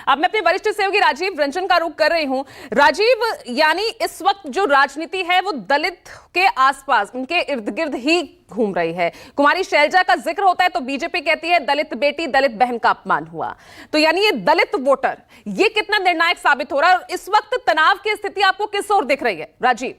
अब मैं अपने वरिष्ठ सहयोगी राजीव रंजन का रुख कर रही हूं। राजीव, यानी इस वक्त जो राजनीति है वो दलित के आसपास, उनके इर्द गिर्द ही घूम रही है। कुमारी शैलजा का जिक्र होता है तो बीजेपी कहती है दलित बेटी, दलित बहन का अपमान हुआ। तो यानी ये दलित वोटर, ये कितना निर्णायक साबित हो रहा है और इस वक्त तनाव की स्थिति आपको किस ओर दिख रही है राजीव?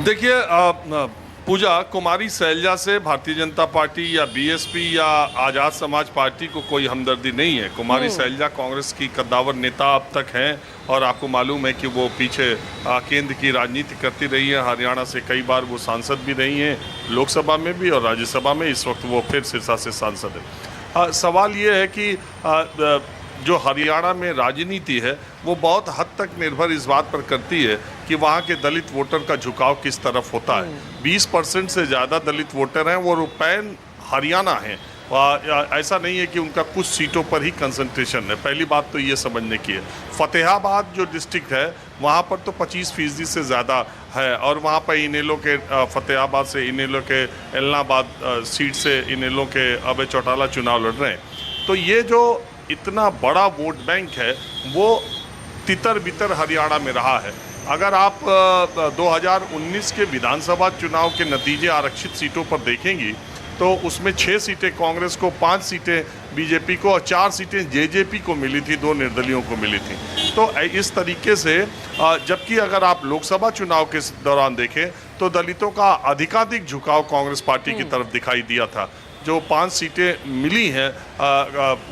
देखिए पूजा, कुमारी शैलजा से भारतीय जनता पार्टी या बीएसपी या आजाद समाज पार्टी को कोई हमदर्दी नहीं है। कुमारी शैलजा कांग्रेस की कद्दावर नेता अब तक हैं और आपको मालूम है कि वो पीछे केंद्र की राजनीति करती रही है। हरियाणा से कई बार वो सांसद भी रही हैं, लोकसभा में भी और राज्यसभा में। इस वक्त वो फिर सिरसा से सांसद है। सवाल ये है कि जो हरियाणा में राजनीति है वो बहुत हद तक निर्भर इस बात पर करती है कि वहाँ के दलित वोटर का झुकाव किस तरफ होता है। 20% से ज़्यादा दलित वोटर हैं, वो पैन हरियाणा हैं। ऐसा नहीं है कि उनका कुछ सीटों पर ही कंसंट्रेशन है। पहली बात तो ये समझने की है। फतेहाबाद जो डिस्ट्रिक्ट है वहाँ पर तो 25% से ज़्यादा है और वहाँ पर इनेलो के फतेहाबाद से इनेलो के एलनाबाद सीट से इनेलो के अभय चौटाला चुनाव लड़ रहे हैं। तो ये जो इतना बड़ा वोट बैंक है वो तितर बितर हरियाणा में रहा है। अगर आप 2019 के विधानसभा चुनाव के नतीजे आरक्षित सीटों पर देखेंगी तो उसमें 6 सीटें कांग्रेस को, 5 सीटें बीजेपी को और 4 सीटें जेजेपी को मिली थी, 2 निर्दलियों को मिली थी। तो इस तरीके से जबकि अगर आप लोकसभा चुनाव के दौरान देखें तो दलितों का अधिकाधिक झुकाव कांग्रेस पार्टी की तरफ दिखाई दिया था। जो 5 सीटें मिली हैं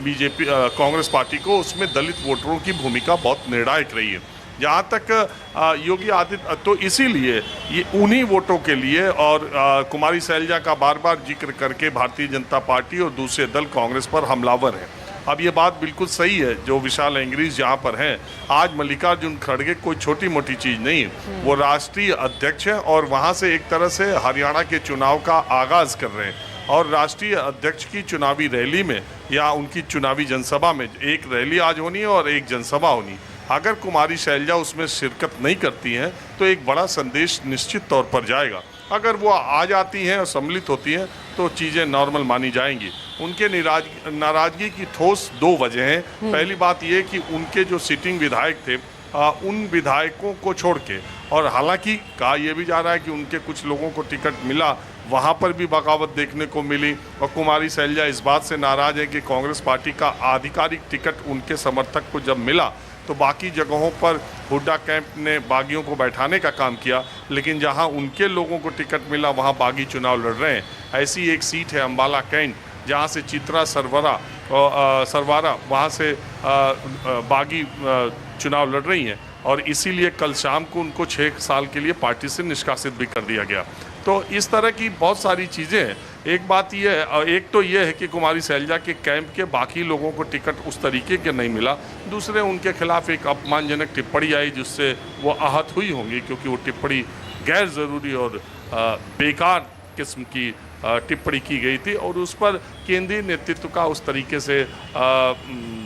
बीजेपी कांग्रेस पार्टी को, उसमें दलित वोटरों की भूमिका बहुत निर्णायक रही है। जहाँ तक योगी आदित्य, तो इसीलिए ये उन्हीं वोटों के लिए और कुमारी शैलजा का बार बार जिक्र करके भारतीय जनता पार्टी और दूसरे दल कांग्रेस पर हमलावर हैं। अब ये बात बिल्कुल सही है जो विशाल एंग्रीज यहाँ पर हैं। आज मल्लिकार्जुन खड़गे कोई छोटी मोटी चीज़ नहीं है, वो राष्ट्रीय अध्यक्ष हैं और वहाँ से एक तरह से हरियाणा के चुनाव का आगाज़ कर रहे हैं। और राष्ट्रीय अध्यक्ष की चुनावी रैली में या उनकी चुनावी जनसभा में, एक रैली आज होनी है और एक जनसभा होनी, अगर कुमारी शैलजा उसमें शिरकत नहीं करती हैं तो एक बड़ा संदेश निश्चित तौर पर जाएगा। अगर वो आ जाती हैं और सम्मिलित होती हैं तो चीज़ें नॉर्मल मानी जाएंगी। उनके नाराज़गी की ठोस 2 वजह हैं। पहली बात ये कि उनके जो सिटिंग विधायक थे उन विधायकों को छोड़ के, और हालांकि कहा यह भी जा रहा है कि उनके कुछ लोगों को टिकट मिला, वहाँ पर भी बगावत देखने को मिली। और कुमारी शैलजा इस बात से नाराज़ है कि कांग्रेस पार्टी का आधिकारिक टिकट उनके समर्थक को जब मिला तो बाकी जगहों पर हुड्डा कैंप ने बागियों को बैठाने का काम किया, लेकिन जहाँ उनके लोगों को टिकट मिला वहाँ बागी चुनाव लड़ रहे हैं। ऐसी एक सीट है अम्बाला कैंट, जहाँ से चित्रा सरवारा वहाँ से बागी चुनाव लड़ रही हैं और इसीलिए कल शाम को उनको 6 साल के लिए पार्टी से निष्कासित भी कर दिया गया। तो इस तरह की बहुत सारी चीज़ें हैं। एक बात यह है, और एक तो यह है कि कुमारी शैलजा के कैंप के बाकी लोगों को टिकट उस तरीके के नहीं मिला। दूसरे, उनके खिलाफ एक अपमानजनक टिप्पणी आई जिससे वो आहत हुई होंगी, क्योंकि वो टिप्पणी गैर ज़रूरी और बेकार किस्म की टिप्पणी की गई थी और उस पर केंद्रीय नेतृत्व का उस तरीके से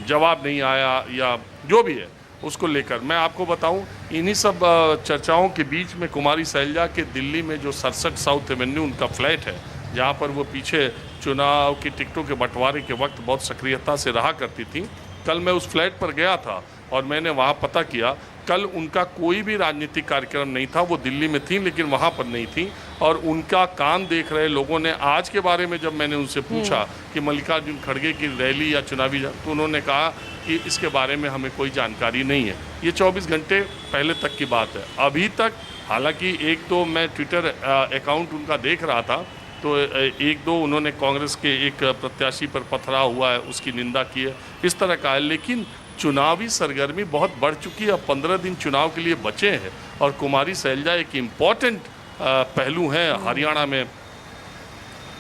जवाब नहीं आया या जो भी है उसको लेकर। मैं आपको बताऊं, इन्हीं सब चर्चाओं के बीच में कुमारी शैलजा के दिल्ली में जो 67 साउथ एवेन्यू उनका फ्लैट है, जहां पर वो पीछे चुनाव की टिकटों के बंटवारे के वक्त बहुत सक्रियता से रहा करती थी, कल मैं उस फ्लैट पर गया था और मैंने वहां पता किया। कल उनका कोई भी राजनीतिक कार्यक्रम नहीं था, वो दिल्ली में थी लेकिन वहाँ पर नहीं थी। और उनका काम देख रहे लोगों ने आज के बारे में जब मैंने उनसे पूछा कि मल्लिकार्जुन खड़गे की रैली या चुनावी, तो उन्होंने कहा कि इसके बारे में हमें कोई जानकारी नहीं है। ये 24 घंटे पहले तक की बात है। अभी तक हालांकि एक तो मैं ट्विटर अकाउंट उनका देख रहा था तो 1-2 उन्होंने कांग्रेस के एक प्रत्याशी पर पथरा हुआ है उसकी निंदा की है, इस तरह का है। लेकिन चुनावी सरगर्मी बहुत बढ़ चुकी है। अब 15 दिन चुनाव के लिए बचे हैं और कुमारी शैलजा एक इम्पॉर्टेंट पहलू हैं हरियाणा में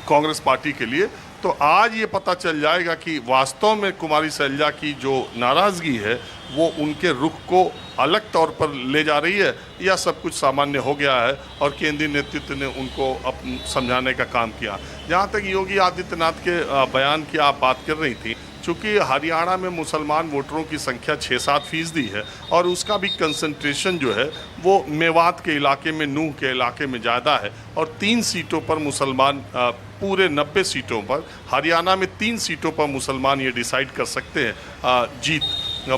कांग्रेस पार्टी के लिए। तो आज ये पता चल जाएगा कि वास्तव में कुमारी शैलजा की जो नाराज़गी है वो उनके रुख को अलग तौर पर ले जा रही है या सब कुछ सामान्य हो गया है और केंद्रीय नेतृत्व ने उनको समझाने का काम किया। जहाँ तक योगी आदित्यनाथ के बयान की आप बात कर रही थी, चूँकि हरियाणा में मुसलमान वोटरों की संख्या 6-7% है और उसका भी कंसंट्रेशन जो है वो मेवात के इलाके में, नूह के इलाके में ज़्यादा है और 3 सीटों पर मुसलमान, पूरे 90 सीटों पर हरियाणा में 3 सीटों पर मुसलमान ये डिसाइड कर सकते हैं जीत।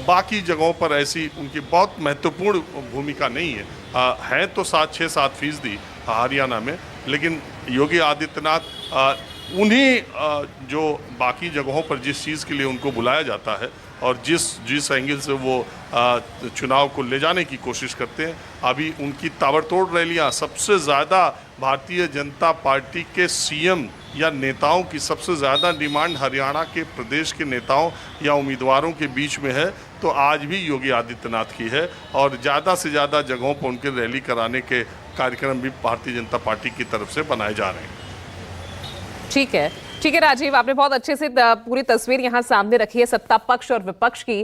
बाकी जगहों पर ऐसी उनकी बहुत महत्वपूर्ण भूमिका नहीं है। हैं तो 6-7% हरियाणा में, लेकिन योगी आदित्यनाथ उन्हीं जो बाकी जगहों पर जिस चीज़ के लिए उनको बुलाया जाता है और जिस एंगल से वो चुनाव को ले जाने की कोशिश करते हैं, अभी उनकी ताबड़तोड़ रैलियां, सबसे ज़्यादा भारतीय जनता पार्टी के सीएम या नेताओं की सबसे ज़्यादा डिमांड हरियाणा के प्रदेश के नेताओं या उम्मीदवारों के बीच में है, तो आज भी योगी आदित्यनाथ की है और ज़्यादा से ज़्यादा जगहों पर उनके रैली कराने के कार्यक्रम भी भारतीय जनता पार्टी की तरफ से बनाए जा रहे हैं। ठीक है राजीव, आपने बहुत अच्छे से पूरी तस्वीर यहाँ सामने रखी है सत्ता पक्ष और विपक्ष की।